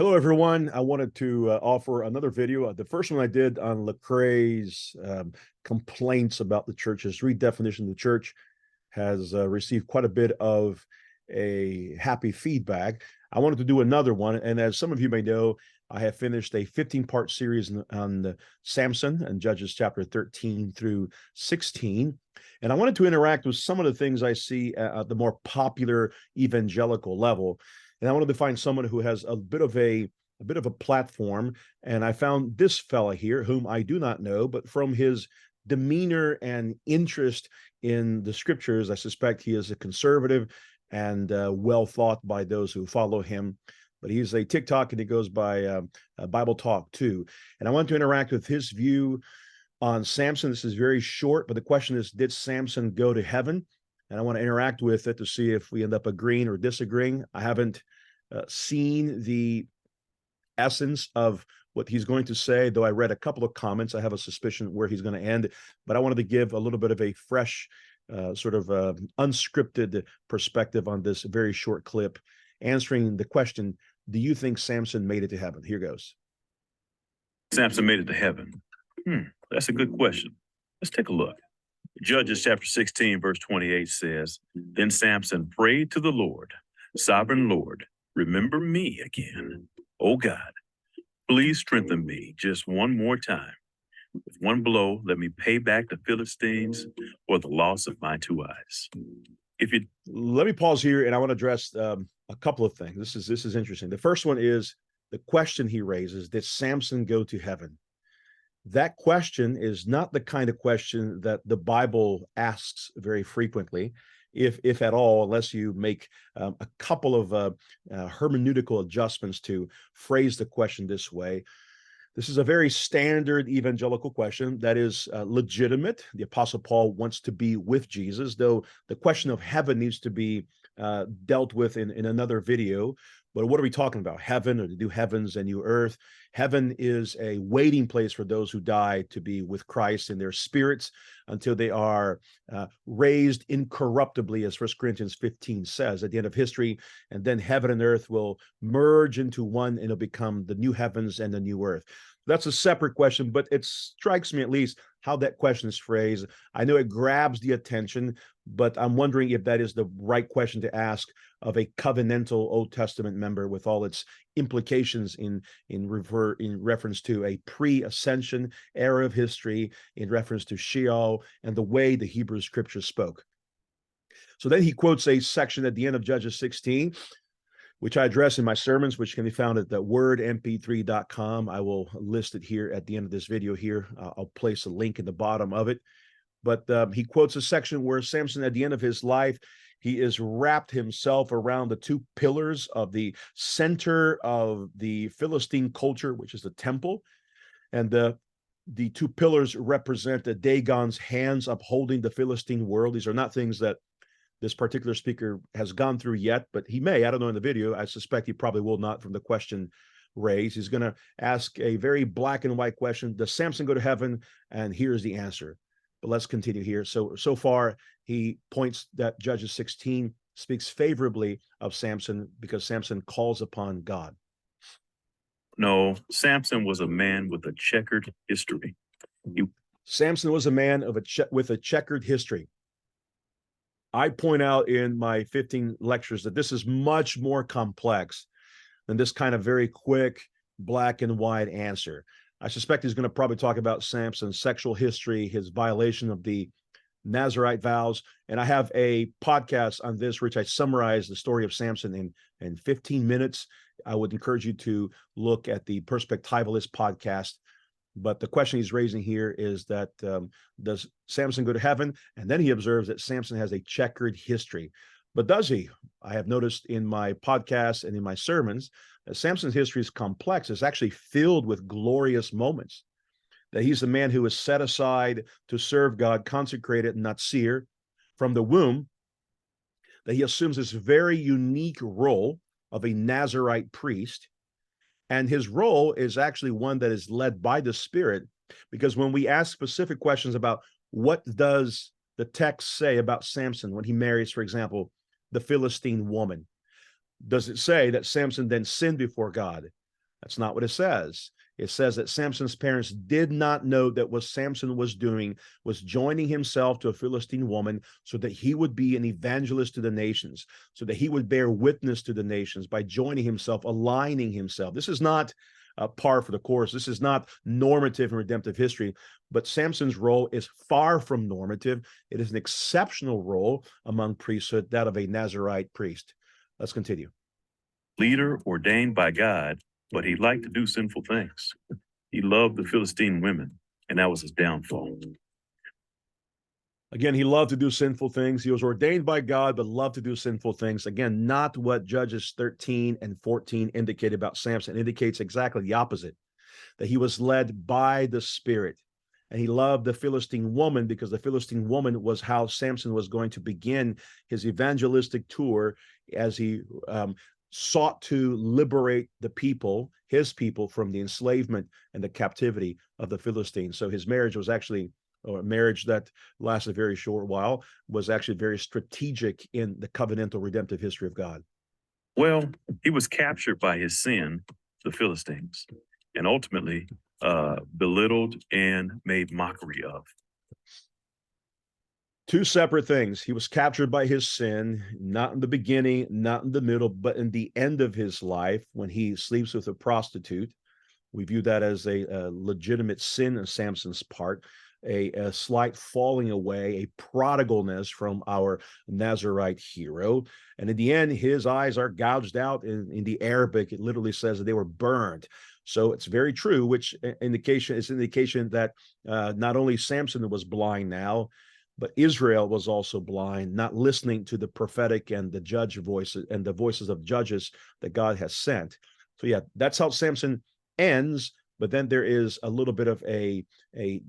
Hello, everyone. I wanted to offer another video. The first one I did on Lecrae's complaints about the church's redefinition of the church has received quite a bit of a happy feedback. I wanted to do another one, and as some of you may know, I have finished a 15-part series on Samson and Judges chapter 13 through 16. And I wanted to interact with some of the things I see at the more popular evangelical level. And I wanted to find someone who has a bit of a platform. And I found this fella here, whom I do not know, but from his demeanor and interest in the scriptures, I suspect he is a conservative and well thought by those who follow him. But he's a TikTok and he goes by Bible Talk too. And I want to interact with his view on Samson. This is very short, but the question is, did Samson go to heaven? And I want to interact with it to see if we end up agreeing or disagreeing. I haven't seen the essence of what he's going to say, though I read a couple of comments. I have a suspicion where he's going to end, but I wanted to give a little bit of a fresh, unscripted perspective on this very short clip, answering the question, do you think Samson made it to heaven? Here goes. Samson made it to heaven. That's a good question. Let's take a look. Judges chapter 16, verse 28 says, "Then Samson prayed to the Lord, 'Sovereign Lord, remember me again. Oh God, please strengthen me just one more time. With one blow, let me pay back the Philistines or the loss of my two eyes.'" Let me pause here, and I want to address a couple of things. This is interesting. The first one is the question he raises: did Samson go to heaven? That question is not the kind of question that the Bible asks very frequently, if at all, unless you make a couple of hermeneutical adjustments to phrase the question this way. This is a very standard evangelical question that is legitimate. The Apostle Paul wants to be with Jesus, though the question of heaven needs to be dealt with in another video. But what are we talking about? Heaven, or the new heavens and new earth? Heaven is a waiting place for those who die to be with Christ in their spirits until they are raised incorruptibly, as 1 Corinthians 15 says, at the end of history. And then heaven and earth will merge into one, and it'll become the new heavens and the new earth. That's a separate question, but it strikes me at least how that question is phrased. I know it grabs the attention, but I'm wondering if that is the right question to ask of a covenantal Old Testament member, with all its implications in reference to a pre-ascension era of history, in reference to Sheol and the way the Hebrew scriptures spoke. So then he quotes a section at the end of Judges 16, which I address in my sermons, which can be found at the wordmp3.com. I will list it here at the end of this video here. I'll place a link in the bottom of it. But he quotes a section where Samson, at the end of his life, he is wrapped himself around the two pillars of the center of the Philistine culture, which is the temple. And the two pillars represent the Dagon's hands upholding the Philistine world. These are not things that this particular speaker has gone through yet, but he may. I don't know in the video. I suspect he probably will not from the question raised. He's going to ask a very black and white question. Does Samson go to heaven? And here's the answer. But let's continue here. So far, he points that Judges 16 speaks favorably of Samson because Samson calls upon God. No, Samson was a man with a checkered history. Samson was a man with a checkered history. I point out in my 15 lectures that this is much more complex than this kind of very quick black and white answer. I suspect he's going to probably talk about Samson's sexual history, his violation of the Nazirite vows. And I have a podcast on this, which I summarize the story of Samson in 15 minutes. I would encourage you to look at the Perspectivalist podcast. But the question he's raising here is that does Samson go to heaven? And then he observes that Samson has a checkered history. But does he? I have noticed in my podcasts and in my sermons that Samson's history is complex. It's actually filled with glorious moments. That he's the man who is set aside to serve God, consecrated, not seer, from the womb. That he assumes this very unique role of a Nazirite priest. And his role is actually one that is led by the Spirit, because when we ask specific questions about what does the text say about Samson when he marries, for example, the Philistine woman, does it say that Samson then sinned before God? That's not what it says. It says that Samson's parents did not know that what Samson was doing was joining himself to a Philistine woman so that he would be an evangelist to the nations, so that he would bear witness to the nations by joining himself, aligning himself. This is not par for the course. This is not normative and redemptive history, but Samson's role is far from normative. It is an exceptional role among priesthood, that of a Nazirite priest. Let's continue. Leader ordained by God, but he liked to do sinful things. He loved the Philistine women, and that was his downfall. Again, he loved to do sinful things. He was ordained by God, but loved to do sinful things. Again, not what Judges 13 and 14 indicate about Samson. It indicates exactly the opposite, that he was led by the Spirit. And he loved the Philistine woman because the Philistine woman was how Samson was going to begin his evangelistic tour as he sought to liberate the people, his people, from the enslavement and the captivity of the Philistines. So his marriage was actually, or a marriage that lasted a very short while, was actually very strategic in the covenantal redemptive history of God. Well, he was captured by his sin, the Philistines, and ultimately belittled and made mockery of. Two separate things. He was captured by his sin, not in the beginning, not in the middle, but in the end of his life when he sleeps with a prostitute. We view that as a legitimate sin on Samson's part, a slight falling away, a prodigalness from our Nazirite hero. And in the end, his eyes are gouged out. In the Arabic, it literally says that they were burned. So it's very true, which indication that not only Samson was blind now, but Israel was also blind, not listening to the prophetic and the judge voices and the voices of judges that God has sent. So yeah, that's how Samson ends. But then there is a little bit of a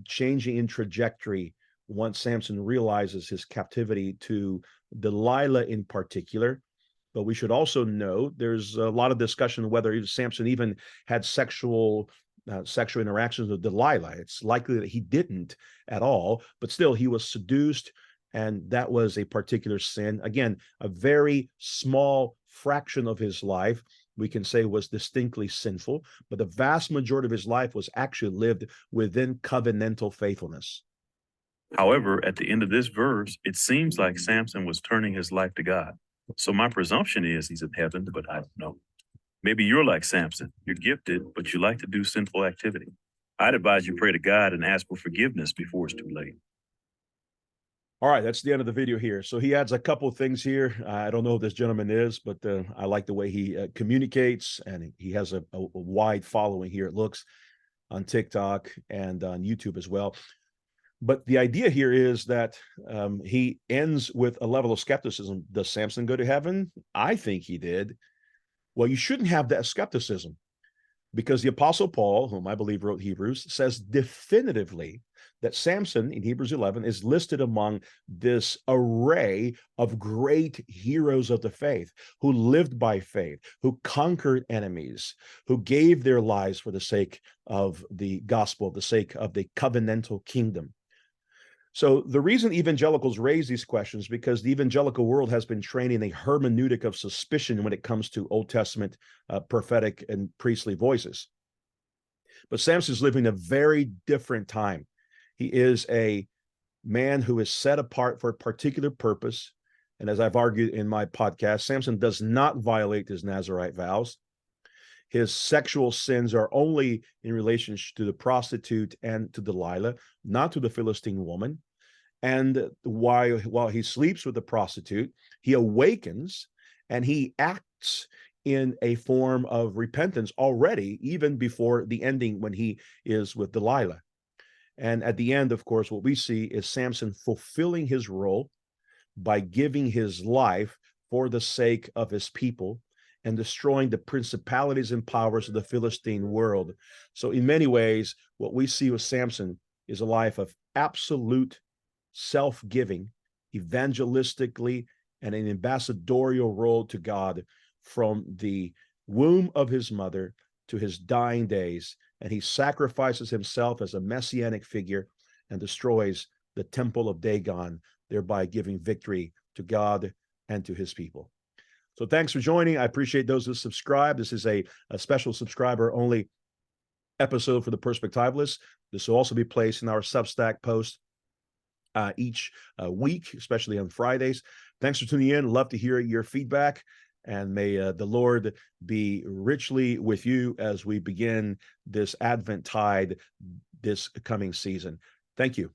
changing in trajectory once Samson realizes his captivity to Delilah in particular. But we should also know there's a lot of discussion whether Samson even had sexual interactions with Delilah. It's likely that he didn't at all, but still he was seduced, and that was a particular sin. Again, a very small fraction of his life we can say was distinctly sinful, but the vast majority of his life was actually lived within covenantal faithfulness. However, at the end of this verse, it seems like Samson was turning his life to God. So my presumption is he's in heaven, but I don't know. Maybe you're like Samson. You're gifted, but you like to do sinful activity. I'd advise you pray to God and ask for forgiveness before it's too late. All right, that's the end of the video here. So he adds a couple of things here. I don't know who this gentleman is, but I like the way he communicates, and he has a wide following here, it looks, on TikTok and on YouTube as well. But the idea here is that he ends with a level of skepticism. Does Samson go to heaven? I think he did. Well, you shouldn't have that skepticism, because the Apostle Paul, whom I believe wrote Hebrews, says definitively that Samson in Hebrews 11 is listed among this array of great heroes of the faith who lived by faith, who conquered enemies, who gave their lives for the sake of the gospel, the sake of the covenantal kingdom. So the reason evangelicals raise these questions, because the evangelical world has been training a hermeneutic of suspicion when it comes to Old Testament prophetic and priestly voices. But Samson's living a very different time. He is a man who is set apart for a particular purpose. And as I've argued in my podcast, Samson does not violate his Nazirite vows. His sexual sins are only in relation to the prostitute and to Delilah, not to the Philistine woman. And while he sleeps with the prostitute, he awakens and he acts in a form of repentance already, even before the ending when he is with Delilah. And at the end, of course, what we see is Samson fulfilling his role by giving his life for the sake of his people and destroying the principalities and powers of the Philistine world. So in many ways, what we see with Samson is a life of absolute self-giving, evangelistically, and an ambassadorial role to God from the womb of his mother to his dying days. And he sacrifices himself as a messianic figure and destroys the temple of Dagon, thereby giving victory to God and to his people. So thanks for joining. I appreciate those who subscribe. This is a special subscriber-only episode for the Perspectivalists. This will also be placed in our Substack post each week, especially on Fridays. Thanks for tuning in. Love to hear your feedback. And may the Lord be richly with you as we begin this Advent tide this coming season. Thank you.